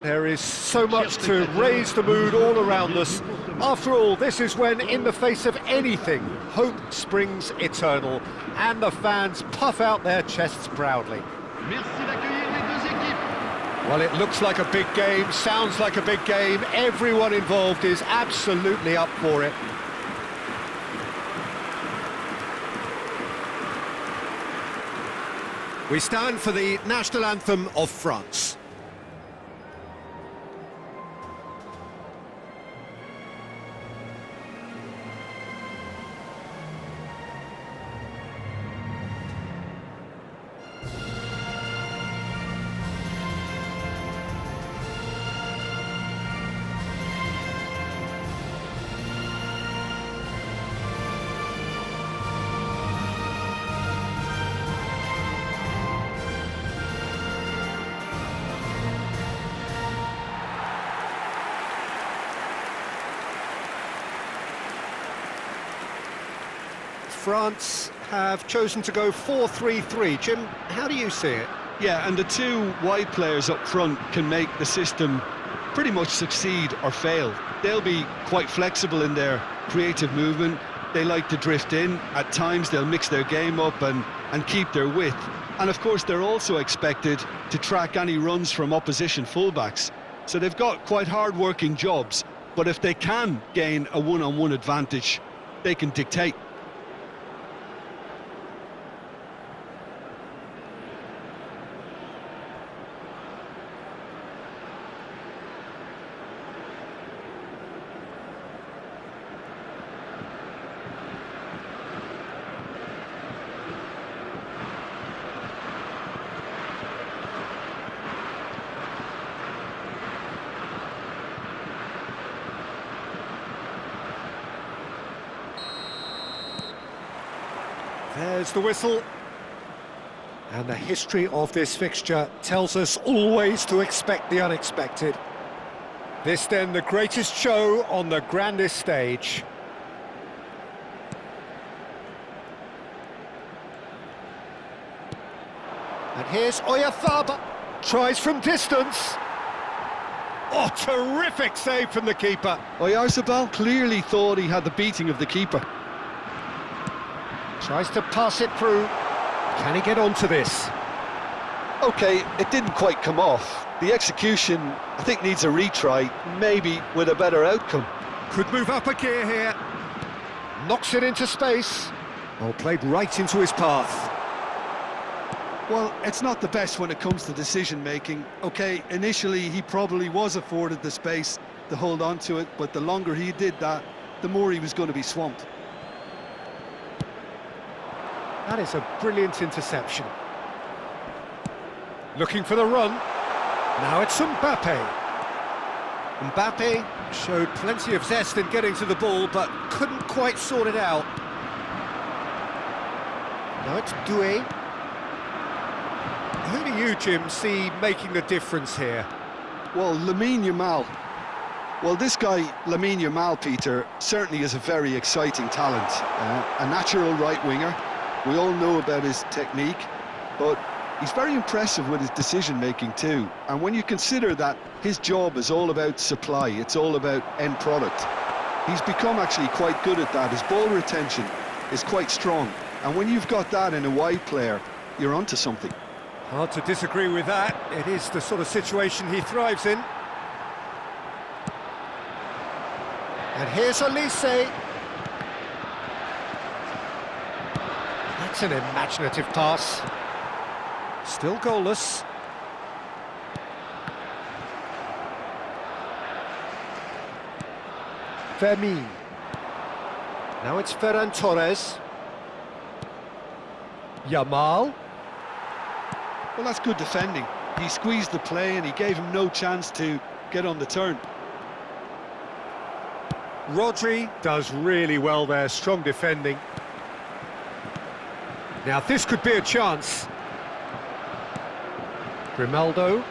There is so much to raise the mood all around us. After all, this is when, in the face of anything, hope springs eternal, and the fans puff out their chests proudly. Well, it looks like a big game, sounds like a big game. Everyone involved is absolutely up for it. We stand for the national anthem of France. France have chosen to go 4-3-3. Jim, how do you see it? Yeah, and the two wide players up front can make the system pretty much succeed or fail. They'll be quite flexible in their creative movement. They like to drift in. At times they'll mix their game up and keep their width. And of course they're also expected to track any runs from opposition fullbacks. So they've got quite hard-working jobs, but if they can gain a one-on-one advantage, they can dictate. There's the whistle. And the history of this fixture tells us always to expect the unexpected. This then the greatest show on the grandest stage. And here's Oyarzabal. Tries from distance. Oh, terrific save from the keeper. Oyarzabal clearly thought he had the beating of the keeper. Tries to pass it through. Can he get onto this? Okay, it didn't quite come off. The execution, I think, needs a retry, maybe with a better outcome. Could move up a gear here. Knocks it into space. Oh, played right into his path. Well, it's not the best when it comes to decision-making. Okay, initially he probably was afforded the space to hold on to it, but the longer he did that, the more he was going to be swamped. That is a brilliant interception. Looking for the run. Now it's Mbappe. Mbappe showed plenty of zest in getting to the ball, but couldn't quite sort it out. Now it's Doué. Who do you, Jim, see making the difference here? Well, Lamine Yamal. Well, this guy, Lamine Yamal, Peter, certainly is a very exciting talent. A natural right winger. We all know about his technique, but he's very impressive with his decision-making too. And when you consider that his job is all about supply, it's all about end product, he's become actually quite good at that. His ball retention is quite strong. And when you've got that in a wide player, you're onto something. Hard to disagree with that. It is the sort of situation he thrives in. And here's Olise. That's an imaginative pass. Still goalless. Fermin. Now it's Ferran Torres. Yamal. Well, that's good defending. He squeezed the play and he gave him no chance to get on the turn. Rodri does really well there, strong defending. Now this could be a chance. Grimaldo.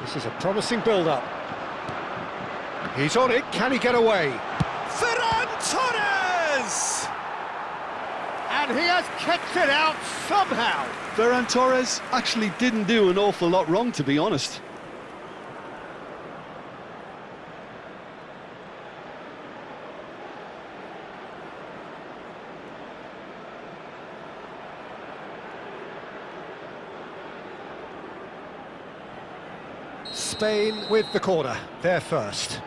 This is a promising build-up. He's on it, can he get away? Ferran Torres! And he has kicked it out somehow. Ferran Torres actually didn't do an awful lot wrong, to be honest. Spain with the corner, they're first.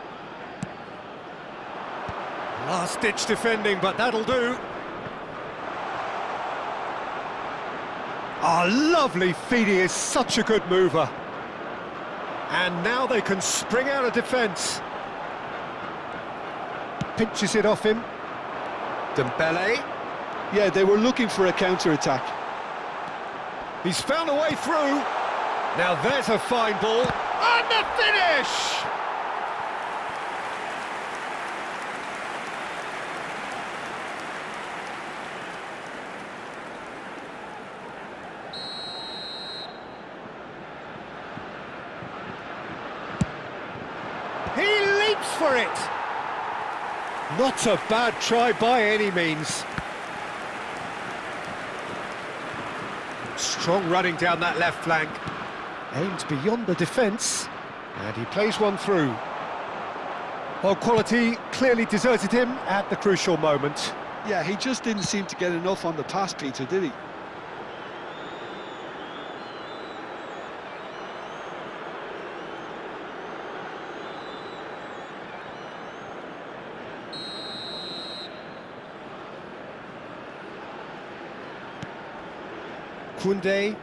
Last-ditch defending, but that'll do. Oh, lovely feed, he is such a good mover. And now they can spring out of defence. Pinches it off him. Dembele. Yeah, they were looking for a counter-attack. He's found a way through. Now there's a fine ball. And the finish! He leaps for it! Not a bad try by any means. Strong running down that left flank. Aims beyond the defence, and he plays one through. Well, quality clearly deserted him at the crucial moment. Yeah, he just didn't seem to get enough on the pass, Peter, did he? Koundé.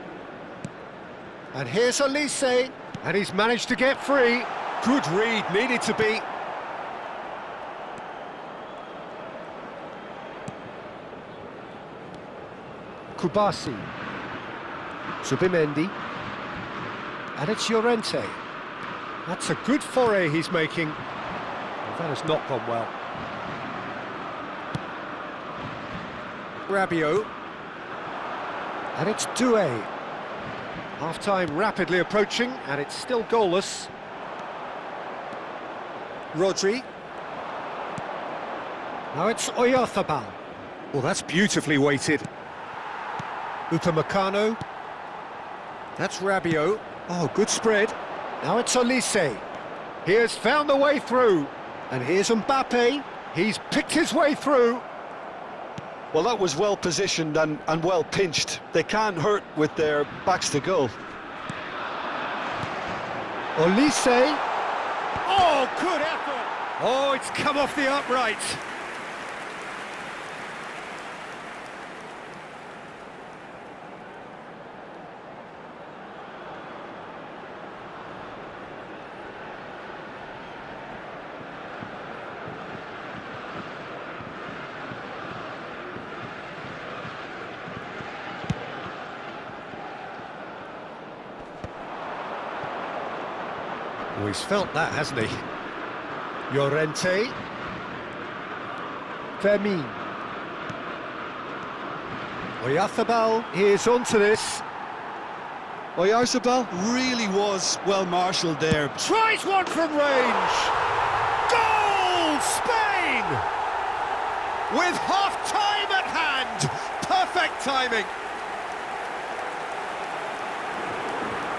And here's Elise, and he's managed to get free. Good read, needed to be. Kubasi. Zubimendi. And it's Llorente. That's a good foray he's making. Well, that has not gone well. Rabiot. And it's Doué. Half-time rapidly approaching, and it's still goalless. Rodri. Now it's Oyarzabal. Well, that's beautifully weighted. Upamecano. That's Rabiot. Oh, good spread. Now it's Elise. He has found the way through. And here's Mbappe. He's picked his way through. Well, that was well positioned and well pinched. They can't hurt with their backs to goal. Elise. Oh, good effort. Oh, it's come off the upright. Oh, he's felt that, hasn't he? Llorente. Fermin. Oyarzabal is onto this. Oyarzabal really was well marshalled there. Tries one from range. Goal, Spain! With half-time at hand. Perfect timing.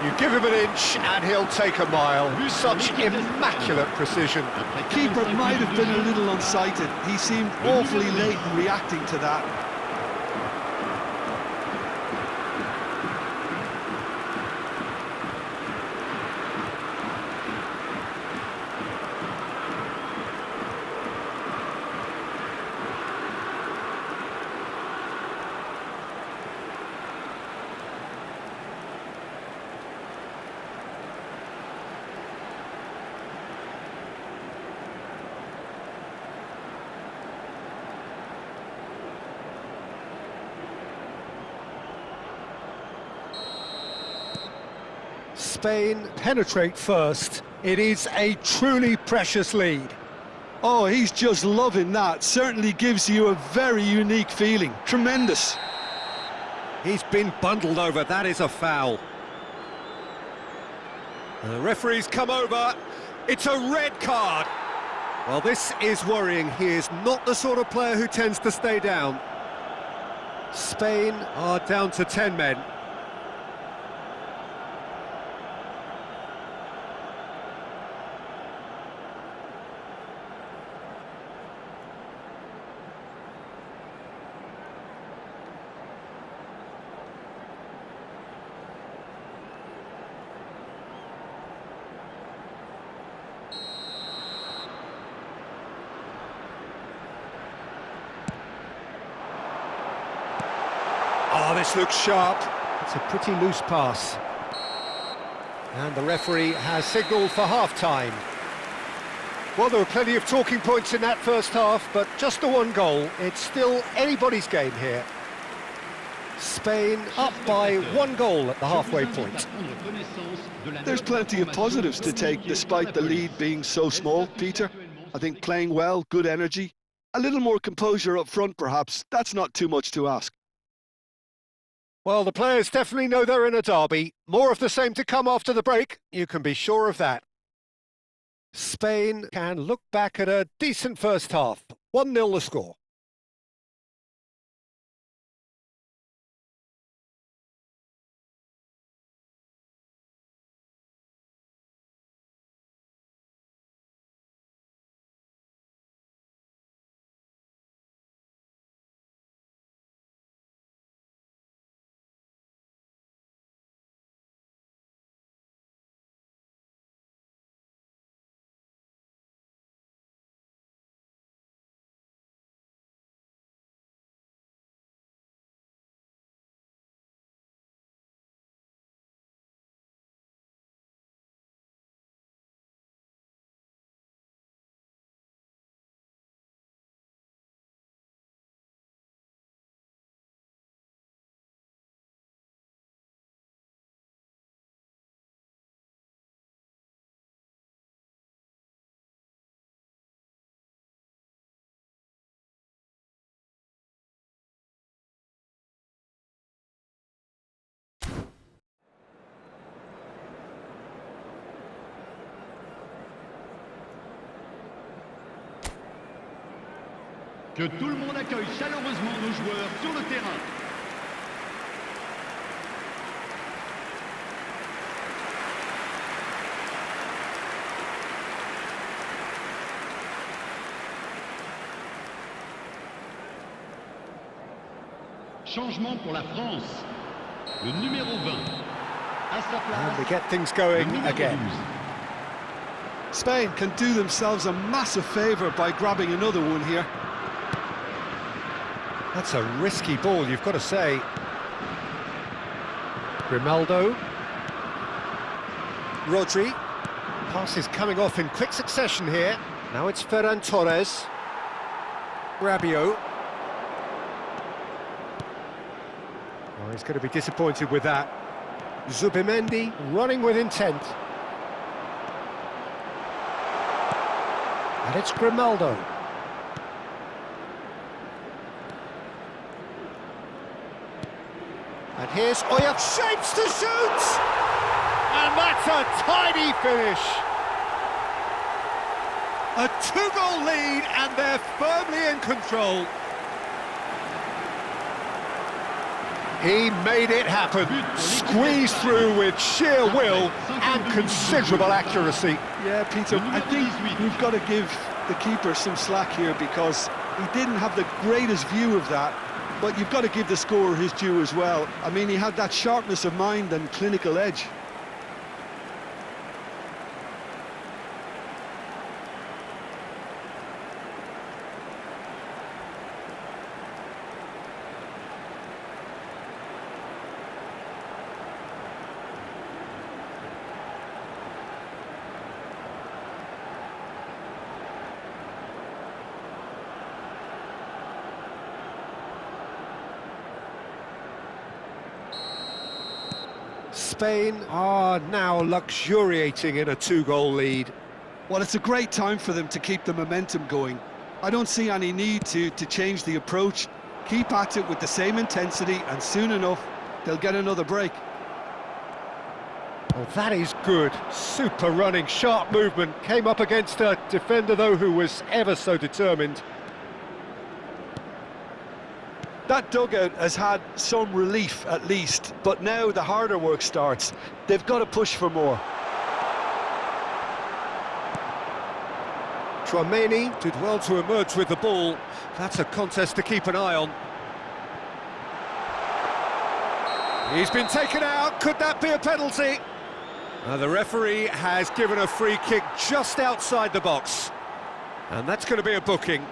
You give him an inch and he'll take a mile. Such immaculate precision. The keeper might have been a little unsighted. He seemed awfully late in reacting to that. Spain penetrate first. It is a truly precious lead. Oh, he's just loving that. Certainly gives you a very unique feeling. Tremendous. He's been bundled over. That is a foul. And the referee's come over. It's a red card. Well, this is worrying. He is not the sort of player who tends to stay down. Spain are down to 10 men. this looks sharp. It's a pretty loose pass. And the referee has signalled for half-time. Well, there were plenty of talking points in that first half, but just the one goal. It's still anybody's game here. Spain up by 1 goal at the halfway point. There's plenty of positives to take despite the lead being so small, Peter. I think playing well, good energy, a little more composure up front perhaps, that's not too much to ask. Well, the players definitely know they're in a derby. More of the same to come after the break, you can be sure of that. Spain can look back at a decent first half. 1-0 the score. Que tout le monde accueille chaleureusement nos joueurs sur le terrain. Changement pour la France. Le numéro 20. À sa place. And we get things going again. 12. Spain can do themselves a massive favour by grabbing another one here. That's a risky ball, you've got to say. Grimaldo. Rodri. Pass is coming off in quick succession here. Now it's Ferran Torres. Rabiot. Oh, he's going to be disappointed with that. Zubimendi running with intent. And it's Grimaldo. And here's Oya, shapes to shoot! And that's a tidy finish! A 2-goal lead, and they're firmly in control. He made it happen, squeezed through with sheer will and considerable accuracy. Yeah, Peter, I think we've got to give the keeper some slack here because he didn't have the greatest view of that. But you've got to give the scorer his due as well. I mean, he had that sharpness of mind and clinical edge. Spain are now luxuriating in a 2-goal lead. Well, it's a great time for them to keep the momentum going. I don't see any need to change the approach. Keep at it with the same intensity, and soon enough, they'll get another break. Oh, that is good. Super running, sharp movement. Came up against a defender, though, who was ever so determined. That dugout has had some relief, at least, but now the harder work starts. They've got to push for more. Tchouameni did well to emerge with the ball. That's a contest to keep an eye on. He's been taken out. Could that be a penalty? The referee has given a free kick just outside the box. And that's going to be a booking.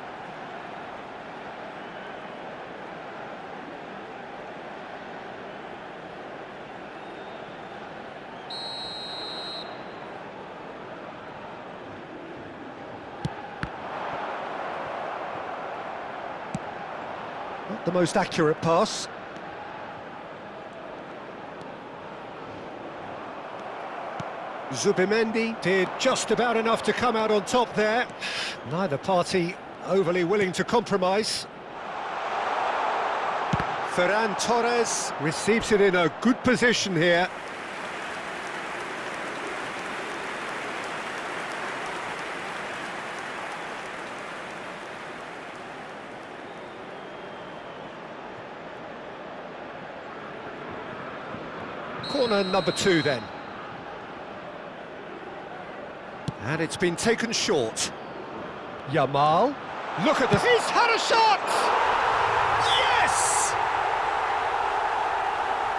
the most accurate pass. Zubimendi did just about enough to come out on top there. Neither party overly willing to compromise. Ferran Torres receives it in a good position here. Corner number 2 then. And it's been taken short. Yamal, look at this, he's had a shot! Yes!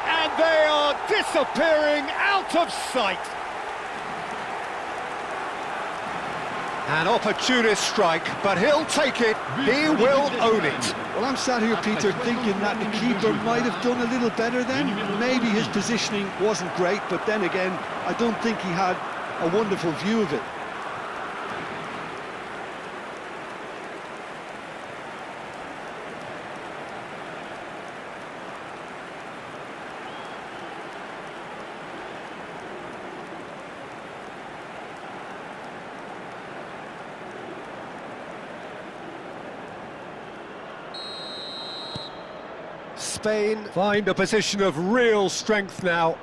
And they are disappearing out of sight. An opportunist strike, but he'll take it, he will own it. Well, I'm sat here, Peter, thinking that the keeper might have done a little better then. Maybe his positioning wasn't great, but then again, I don't think he had a wonderful view of it. Spain find a position of real strength now.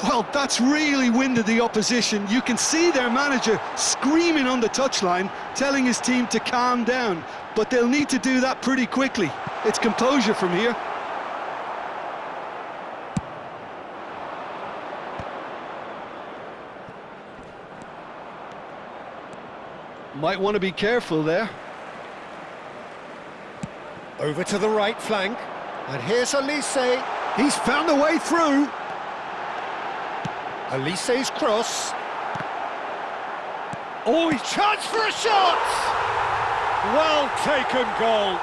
Well, that's really winded the opposition. You can see their manager screaming on the touchline, telling his team to calm down. But they'll need to do that pretty quickly. It's composure from here. Might want to be careful there. Over to the right flank. And here's Elise. He's found a way through. Elise's cross. Oh, he's chance for a shot! Well taken goal.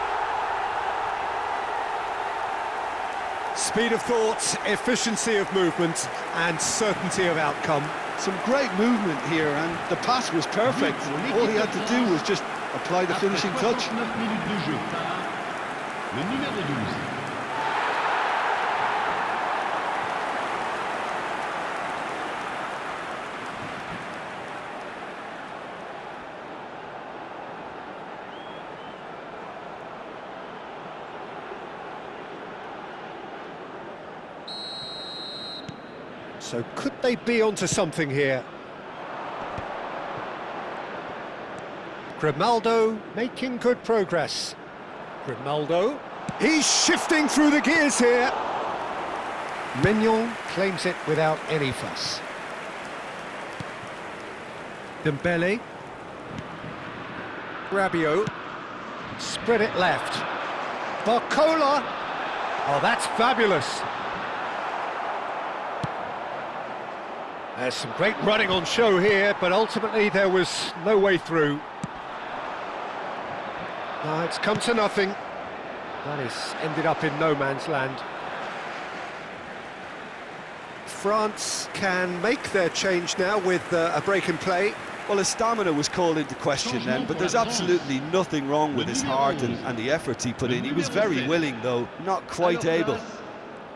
Speed of thought, efficiency of movement, and certainty of outcome. Some great movement here, and the pass was perfect. All he had to do was just apply the finishing touch. Le numéro 12. So could they be onto something here? Grimaldo making good progress. Grimaldo, he's shifting through the gears here. Mignon claims it without any fuss. Dembele. Rabiot. Spread it left. Barcola. Oh, that's fabulous. There's some great running on show here, but ultimately there was no way through. It's come to nothing. That has ended up in no man's land. France can make their change now with a break in play. Well, his stamina was called into question then, but there's absolutely nothing wrong with his heart and the efforts he put in. He was very willing, though, not quite able.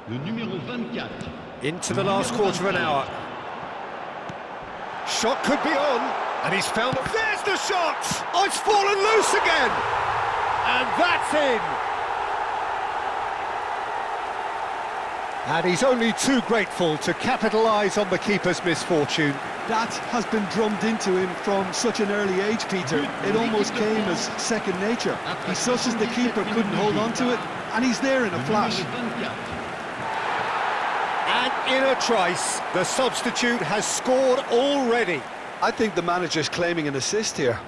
Le numéro 24. Into the last quarter of an hour. Shot could be on, and he's found... There's the shot! Oh, it's fallen loose again! And that's in! And he's only too grateful to capitalise on the keeper's misfortune. That has been drummed into him from such an early age, Peter. It almost came as second nature. He susses the keeper couldn't hold on to it, and he's there in a flash. And in a trice, the substitute has scored already. I think the manager's claiming an assist here.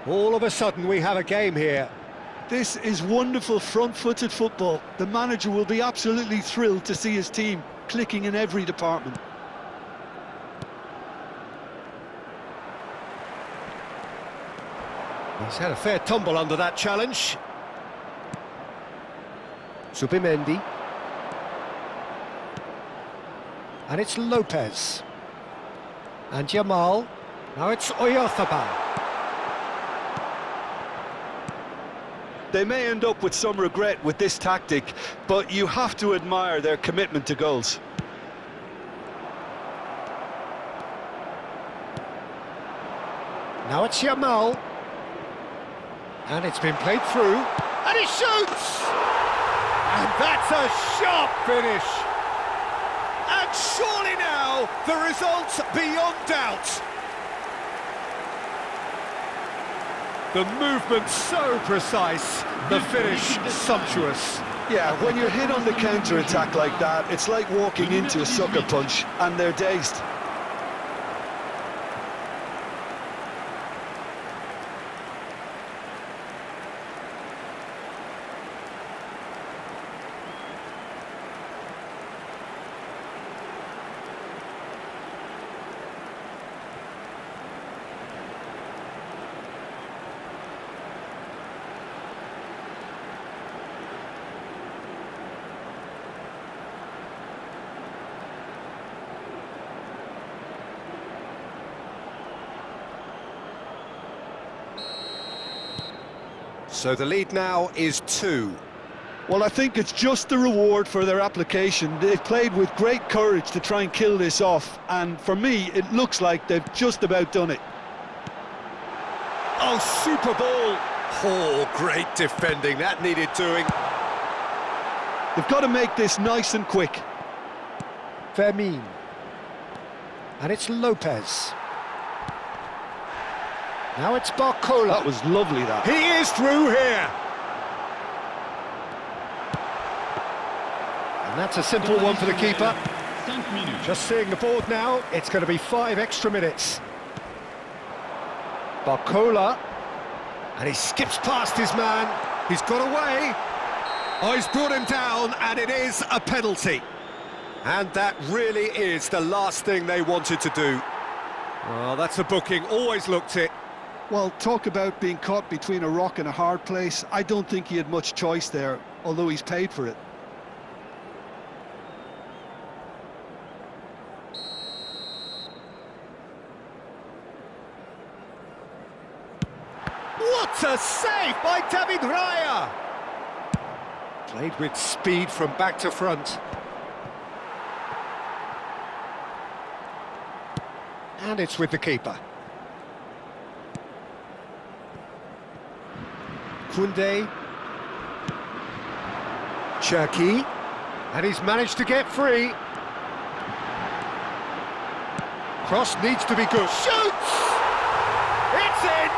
All of a sudden we have a game here. This is wonderful front-footed football. The manager will be absolutely thrilled to see his team clicking in every department. He's had a fair tumble under that challenge. Subimendi. And it's Lopez. And Jamal. Now it's Oyarzabal. They may end up with some regret with this tactic, but you have to admire their commitment to goals. Now it's Jamal. And it's been played through. And he shoots! And that's a sharp finish. And surely now, the result's beyond doubt. The movement so precise, the finish sumptuous. Yeah, when you're hit on the counter-attack like that, it's like walking into a sucker punch, and they're dazed. So the lead now is 2. Well, I think it's just the reward for their application. They've played with great courage to try and kill this off, and for me, it looks like they've just about done it. Oh, super ball! Oh, great defending, that needed doing. They've got to make this nice and quick. Fermin. And it's Lopez. Now it's Barcola. That was lovely, that. He is through here. And that's a simple one for the keeper. 5 minutes. Just seeing the board now, it's going to be 5 extra minutes. Barcola. And he skips past his man. He's got away. Oh, he's brought him down, and it is a penalty. And that really is the last thing they wanted to do. Well, that's a booking, always looked it. Well, talk about being caught between a rock and a hard place. I don't think he had much choice there, although he's paid for it. What a save by David Raya! Played with speed from back to front. And it's with the keeper. Koundé. Cherki. And he's managed to get free. Cross needs to be good. Shoots! It's in!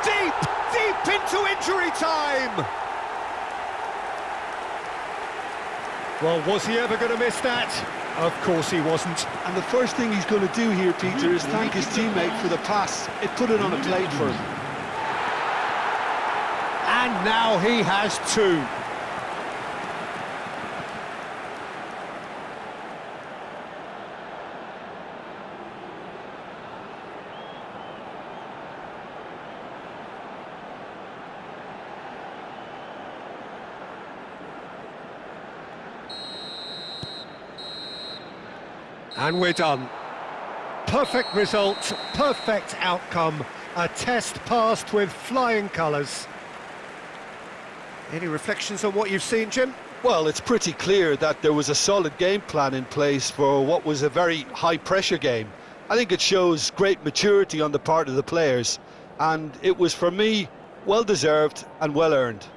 Deep, deep into injury time! Well, was he ever going to miss that? Of course he wasn't. And the first thing he's going to do here, Peter, is thank his teammate for the pass. It put it on a plate for him. And now he has 2. And we're done. Perfect result, perfect outcome. A test passed with flying colours. Any reflections on what you've seen, Jim? Well, it's pretty clear that there was a solid game plan in place for what was a very high-pressure game. I think it shows great maturity on the part of the players, and it was, for me, well-deserved and well-earned.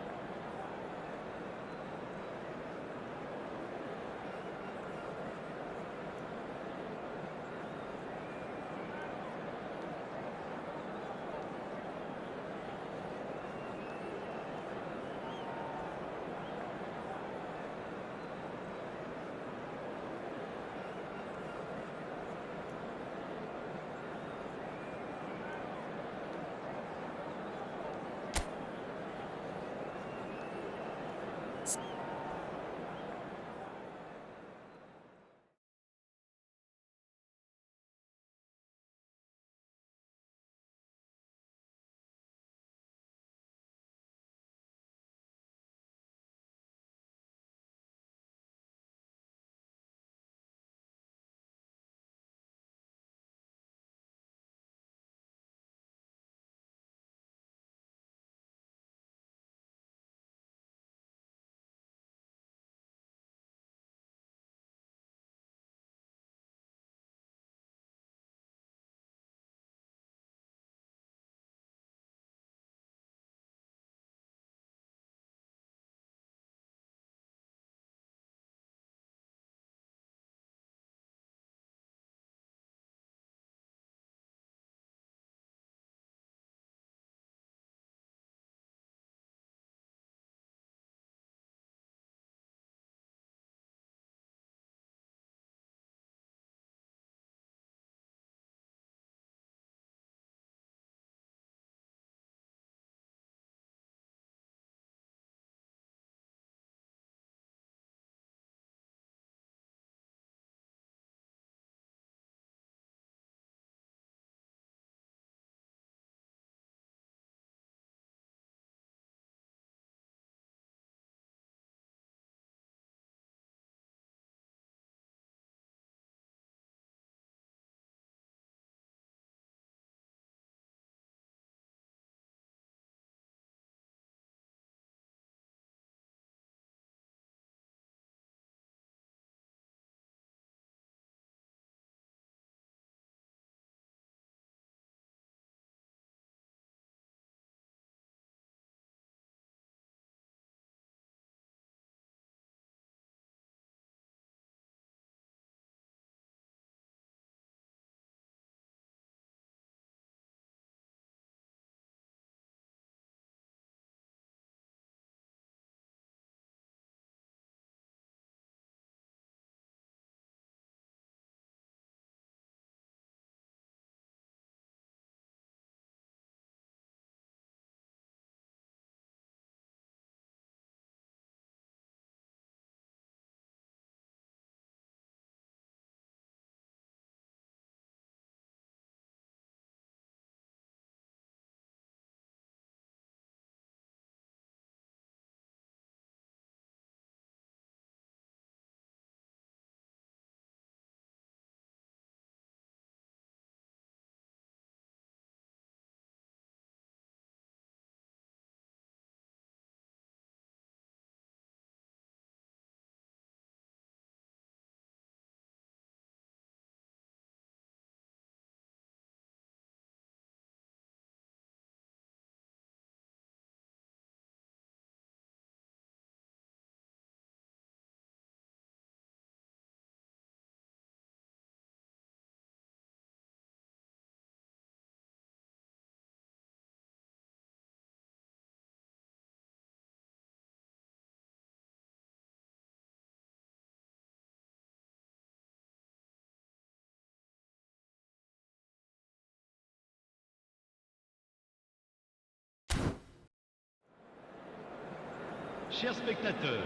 Chers spectateurs,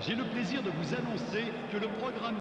j'ai le plaisir de vous annoncer que le programme